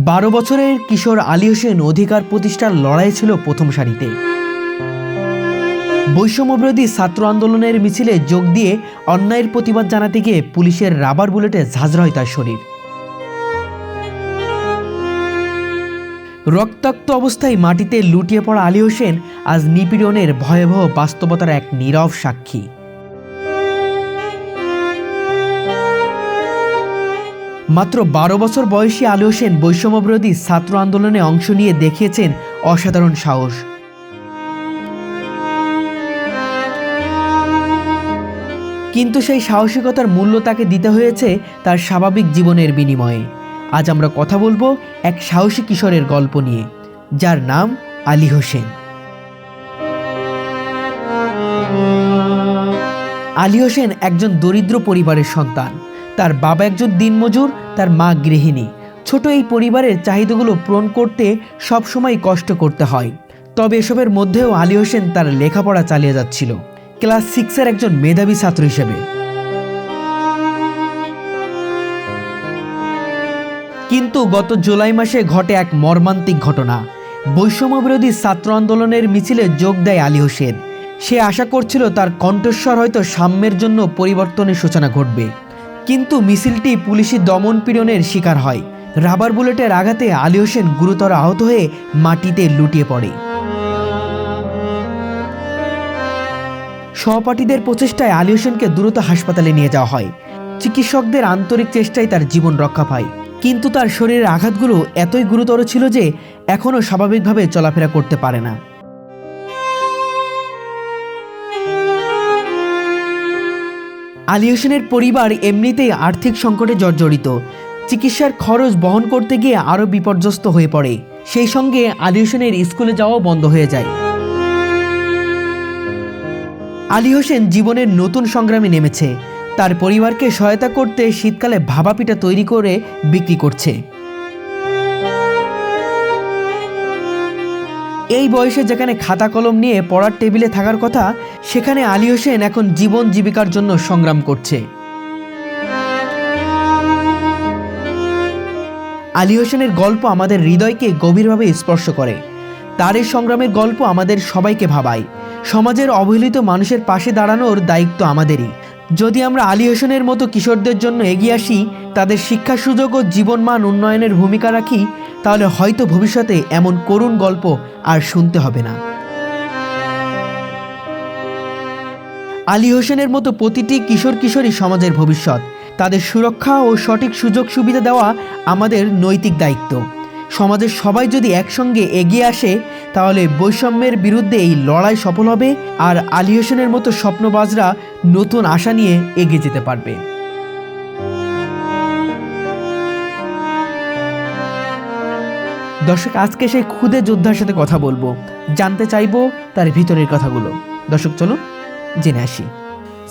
12 বছরের কিশোর আলী হোসেন অধিকার প্রতিষ্ঠার লড়াই ছিল প্রথম সারিতে। বৈষম্যবিরোধী ছাত্র আন্দোলনের মিছিলে যোগ দিয়ে অন্যায়ের প্রতিবাদ জানাতে গিয়ে পুলিশের রাবার বুলেটে ঝাঁঝরা হয় তার শরীর। রক্তাক্ত অবস্থায় মাটিতে লুটিয়ে পড়া আলী হোসেন আজ নিপীড়নের ভয়াবহ বাস্তবতার এক নীরব সাক্ষী। মাত্র 12 বছর বয়সী আলী হোসেন বৈষম্যবিরোধী ছাত্র আন্দোলনে অংশ নিয়ে দেখিয়েছেন অসাধারণ সাহস। কিন্তু সেই সাহসিকতার মূল্য তাকে দিতে হয়েছে তার স্বাভাবিক জীবনের বিনিময়ে। আজ আমরা কথা বলবো এক সাহসী কিশোরের গল্প নিয়ে, যার নাম আলী হোসেন। আলী হোসেন একজন দরিদ্র পরিবারের সন্তান। তার বাবা একজন দিনমজুর, তার মা গৃহিণী। ছোট এই পরিবারের চাহিদাগুলো পূরণ করতে সবসময় কষ্ট করতে হয়। তবে এসবের মধ্যেও আলী হোসেন তার লেখাপড়া চালিয়ে যাচ্ছিল, ক্লাস 6-এর একজন মেধাবী ছাত্র হিসেবে। কিন্তু গত জুলাই মাসে ঘটে এক মর্মান্তিক ঘটনা। বৈষম্যবিরোধী ছাত্র আন্দোলনের মিছিলে যোগ দেয় আলী হোসেন। সে আশা করছিল তার কণ্ঠস্বর হয়তো সাম্যের জন্য পরিবর্তনের সূচনা ঘটবে। কিন্তু মিছিলটি পুলিশি দমন পীড়নের শিকার হয়। রাবার বুলেটের আঘাতে আলী হোসেন গুরুতর আহত হয়ে মাটিতে লুটিয়ে পড়ে। সহপাঠীদের প্রচেষ্টায় আলী হোসেনকে দ্রুত হাসপাতালে নিয়ে যাওয়া হয়। চিকিৎসকদের আন্তরিক চেষ্টায় তার জীবন রক্ষা পায়। কিন্তু তার শরীরের আঘাতগুলো এতই গুরুতর ছিল যে এখনও স্বাভাবিকভাবে চলাফেরা করতে পারে না। আলী হোসেনের পরিবার এমনিতেই আর্থিক সংকটে জর্জরিত। চিকিৎসার খরচ বহন করতে গিয়ে আরও বিপর্যস্ত হয়ে পড়ে। সেই সঙ্গে আলী হোসেনের স্কুলে যাওয়াও বন্ধ হয়ে যায়। আলী হোসেন জীবনের নতুন সংগ্রামে নেমেছে। তার পরিবারকে সহায়তা করতে শীতকালে ভাপা পিঠা তৈরি করে বিক্রি করছে। এই বয়সে যেখানে খাতা কলম নিয়ে পড়ার টেবিলে থাকার কথা, সেখানে আলী হোসেন এখন জীবন জীবিকার জন্য সংগ্রাম করছে। আলী হোসেনের গল্প আমাদের হৃদয়কে গভীরভাবে স্পর্শ করে। তার এই সংগ্রামের গল্প আমাদের সবাইকে ভাবায়। সমাজের অবহেলিত মানুষের পাশে দাঁড়ানোর দায়িত্ব আমাদেরই। যদি আমরা আলী হোসেনের মতো কিশোরদের জন্য এগিয়ে আসি, তাদের শিক্ষা সুযোগ ও জীবনমান উন্নয়নের ভূমিকা রাখি, তাহলে হয়তো ভবিষ্যতে এমন করুণ গল্প আর শুনতে হবে না। আলী হোসেনের মতো প্রতিটি কিশোর কিশোরী সমাজের ভবিষ্যৎ। তাদের সুরক্ষা ও সঠিক সুযোগ সুবিধা দেওয়া আমাদের নৈতিক দায়িত্ব। সমাজের সবাই যদি একসঙ্গে এগিয়ে আসে, তাহলে বৈষম্যের বিরুদ্ধে এই লড়াই সফল হবে, আর আলী হোসেনের মতো স্বপ্নবাজরা নতুন আশা নিয়ে এগিয়ে যেতে পারবে। দর্শক, আজকে সেই খুদে যোদ্ধার সাথে কথা বলবো, জানতে চাইবো তার ভিতরের কথাগুলো। দর্শক, চলুন জেনে আসি।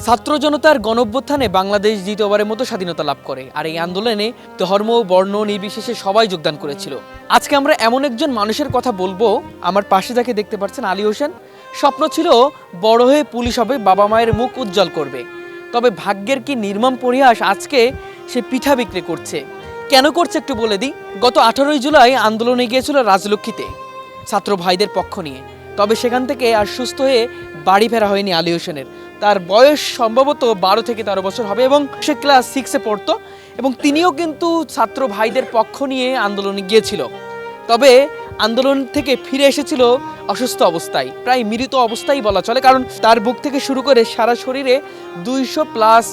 ছাত্র জনতার গণঅভ্যুত্থানে বাংলাদেশ দ্বিতীয়বারের মতো স্বাধীনতা লাভ করে, আর এই আন্দোলনে ধর্ম বর্ণ নির্বিশেষে সবাই যোগদান করেছিল। আজকে আমরা এমন একজন মানুষের কথা বলবো। আমার পাশে যাকে দেখতে পাচ্ছেন, আলী হোসেন। স্বপ্ন ছিল বড় হয়ে পুলিশ হবে, বাবা মায়ের মুখ উজ্জ্বল করবে। তবে ভাগ্যের কি নির্মম পরিহাস, আজকে সে পিঠা বিক্রি করছে। কেন করছে একটু বলে দিই। গত 18 জুলাই আন্দোলনে গিয়েছিল রাজলক্ষ্মীতে ছাত্র ভাইদের পক্ষ নিয়ে। তবে সেখান থেকে আর সুস্থ হয়ে বাড়ি ফেরা হয়নি আলী হোসেনের। তার বয়স সম্ভবত 12 থেকে 13 বছর হবে এবং সে ক্লাস 6-এ পড়তো। এবং তিনিও কিন্তু ছাত্র ভাইদের পক্ষ নিয়ে আন্দোলনে গিয়েছিল। তবে আন্দোলন থেকে ফিরে এসেছিল অসুস্থ অবস্থায়, প্রায় মৃত অবস্থায় বলা চলে। কারণ তার বুক থেকে শুরু করে সারা শরীরে 200+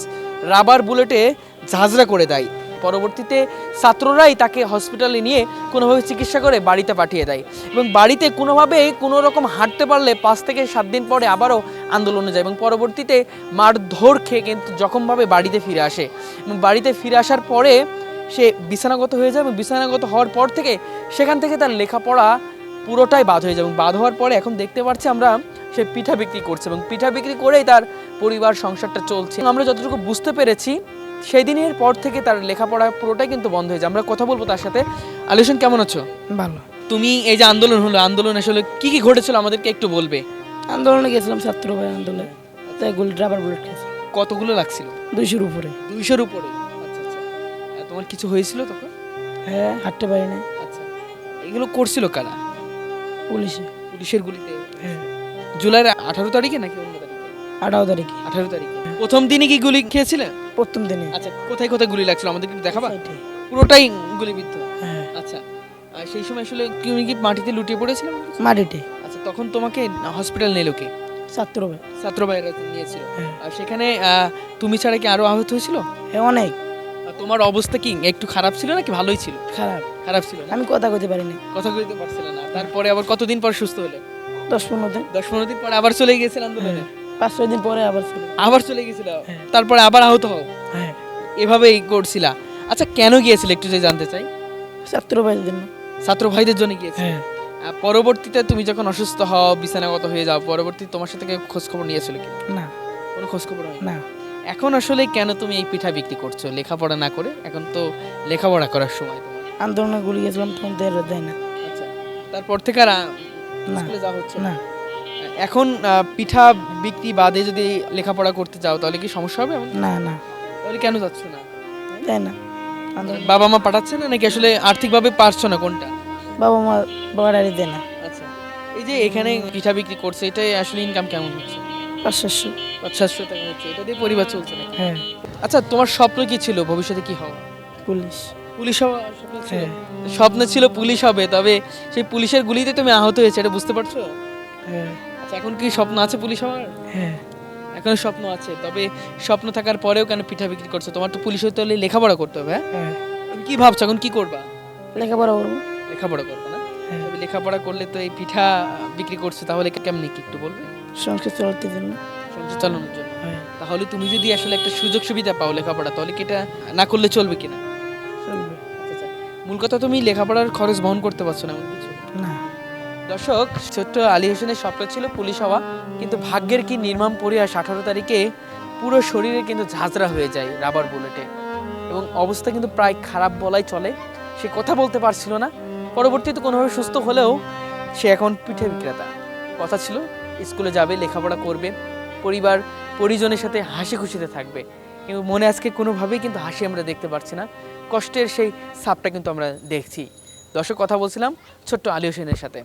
রাবার বুলেটে ঝাঁঝরা করে দেয়। পরবর্তীতে ছাত্ররাই তাকে হসপিটালে নিয়ে কোনোভাবে চিকিৎসা করে বাড়িতে পাঠিয়ে দেয়। এবং বাড়িতে কোনোভাবে কোনো রকম হাঁটতে পারলে 5 থেকে 7 দিন পরে আবারও আন্দোলনে যায় এবং পরবর্তীতে মারধর খেয়ে কিন্তু জখমভাবে বাড়িতে ফিরে আসে। এবং বাড়িতে ফিরে আসার পরে সে বিছানাগত হয়ে যায় এবং বিছানাগত হওয়ার পর থেকে সেখান থেকে তার লেখাপড়া পুরোটাই বাদ হয়ে যায়। এবং বাদ হওয়ার পরে এখন দেখতে পাচ্ছি আমরা, সে পিঠা বিক্রি করছে এবং পিঠা বিক্রি করেই তার পরিবার সংসারটা চলছে। আমরা যতটুকু বুঝতে পেরেছি, সেই দিনের পর থেকে তার লেখাপড়া পুরোটাই কিন্তু বন্ধ হয়ে যায়। আমরা কথা বলবো তার সাথে। আলী হোসেন, কেমন আছো? ভালো। তুমি এই যে আন্দোলন হলো, আন্দোলন আসলে কি কি ঘটেছিল আমাদেরকে একটু বলবে? আন্দোলনে গেছিলাম, ছাত্র ভাই আন্দোলনে। তাই রাবার বুলেট খেয়েছি। কতগুলো লাগছিল? 200-র উপরে। 200-র উপরে? আচ্ছা আচ্ছা। তোমার কিছু হয়েছিল তখন? হ্যাঁ, হাঁটতে পারি না। আচ্ছা এগুলো করছিল কারা? পুলিশে। পুলিশের গুলিতে? হ্যাঁ। জুলাইয়ের 18 তারিখে নাকি অন্য তারিখে? 18 তারিখে। 18 তারিখে। প্রথম দিনে কি গুলি খেয়েছিলেন? প্রথম দিনে। আচ্ছা, কোথায় কোথায় গুলি লাগছিল আমাদের একটু দেখাবা? সাইডে। পুরোটাই গুলিবিদ্ধ? হ্যাঁ। আচ্ছা, আর সেই সময় আসলে তুমি কি মাটিতে লুটিয়ে পড়েছিলে? মাটিতে। আচ্ছা, তখন তোমাকে হসপিটাল নিল কে? ছাত্র ভাই। ছাত্র ভাইরা নিয়েছিল। হ্যাঁ। আর সেখানে তুমি ছাড়া কি আরো আহত হয়েছিল? হ্যাঁ, অনেক আর তোমার অবস্থা কি একটু খারাপ ছিল নাকি ভালোই ছিল? খারাপ। খারাপ ছিল না? আমি কথা কইতে পারিনি। কথা বলতে পারছিলে না। তারপরে আবার কতদিন পর সুস্থ হলে? 10-15 দিন। 10-15 দিন পরে আবার চলে গিয়েছিল আন্দোলনে? 5-6 দিন পরে আবার ছিল। আবার চলে গিয়েছিল? হ্যাঁ। তারপরে আবার আহত হও? হ্যাঁ। এভাবেই করছিলা? আচ্ছা, কেন গিয়েছিলে একটু যে জানতে চাই। ছাত্র ভাইয়ের জন্য। ছাত্র ভাইদের জন্য গিয়েছিলে? হ্যাঁ। পরবর্তীতে তুমি যখন অসুস্থ হও, বিছানাগত হয়ে যাও, পরবর্তীতে তোমার সাথে কেউ খোঁজ খবর নিয়েছিল কি? না। কোনো খোঁজ খবর হয়নি? না। এখন আসলে কেন তুমি এই পিঠা বিক্রি করছো লেখাপড়া না করে? এখন তো লেখাপড়া করার সময় তোমার। আন্দোলনে গুলি গেছিলাম তখন দেয় না। আচ্ছা, তারপর থেকে আর না। স্কুলে যাওয়া হচ্ছে না? না। এখন পিঠা বিক্রি বাদে যদি লেখাপড়া করতে চাও তাহলে কি সমস্যা হবে? না। না। তাহলে কেন যাচ্ছ না? দেয় না। আন্দোলন। বাবা মা পাঠাচ্ছে না নাকি আসলে আর্থিকভাবে পারছো না, কোনটা? বাবা মা বাড়ারি দেয় না। আচ্ছা, এই যে এখানে পিঠা বিক্রি করছে, এটাই আসলে ইনকাম কেমন হচ্ছে? 500-700। 500 টাকা হচ্ছে, এটা দিয়ে পরিবার চলছে নাকি? হ্যাঁ। আচ্ছা, তোমার স্বপ্ন কি ছিল ভবিষ্যতে কি হওয়া? পুলিশ। পুলিশ হওয়া স্বপ্ন ছিল? হ্যাঁ। স্বপ্ন ছিল পুলিশ হবে, তবে সেই পুলিশের গুলিতে তুমি আহত হয়েছে, এটা বুঝতে পারছো? হ্যাঁ। আচ্ছা, এখন কি স্বপ্ন আছে পুলিশ হওয়ার? হ্যাঁ। এখন স্বপ্ন আছে, তবে স্বপ্ন থাকার পরেও কেন পিঠা বিক্রি করছো? তোমার তো পুলিশ হতে হলে লেখাপড়া করতে হবে। হ্যাঁ, হ্যাঁ। তুমি কি ভাবছো এখন কি করবা? লেখাপড়া করবো। লেখাপড়া করবে না? হ্যাঁ। তবে লেখাপড়া করলে তো এই পিঠা বিক্রি করছো, তাহলে কেমনি কি একটু বলবে? সংসার চালাতে জন্য। সংসার চালানোর জন্য? হ্যাঁ। তাহলে তুমি যদি আসলে একটা সুযোগ সুবিধা পাও লেখাপড়া, তাহলে কি এটা না করলে চলবে কিনা? চলবে। আচ্ছা, মূল কথা তুমি লেখাপড়ার খরচ বহন করতে পারছো না এমন কিছু? না। দর্শক, ছোট্ট আলী হোসেনের স্বপ্ন ছিল পুলিশ হওয়া, কিন্তু ভাগ্যের কি নির্মম পরিহাস, 18 তারিখে পুরো শরীরে কিন্তু ঝাঁঝরা হয়ে যায় রাবার বুলেটে, এবং অবস্থা কিন্তু প্রায় খারাপ বলাই চলে। সে কথা বলতে পারছিল না। পরবর্তীতে কোনোভাবে সুস্থ হলেও সে এখন পিঠে বিক্রেতা। কথা ছিল স্কুলে যাবে, লেখাপড়া করবে, পরিবার পরিজনের সাথে হাসি খুশিতে থাকবে, কিন্তু মনে আজকে কোনোভাবেই কিন্তু হাসি আমরা দেখতে পাচ্ছি না। কষ্টের সেই ছাপটা কিন্তু আমরা দেখছি। দর্শক, কথা বলছিলাম ছোট্ট আলী হোসেনের সাথে।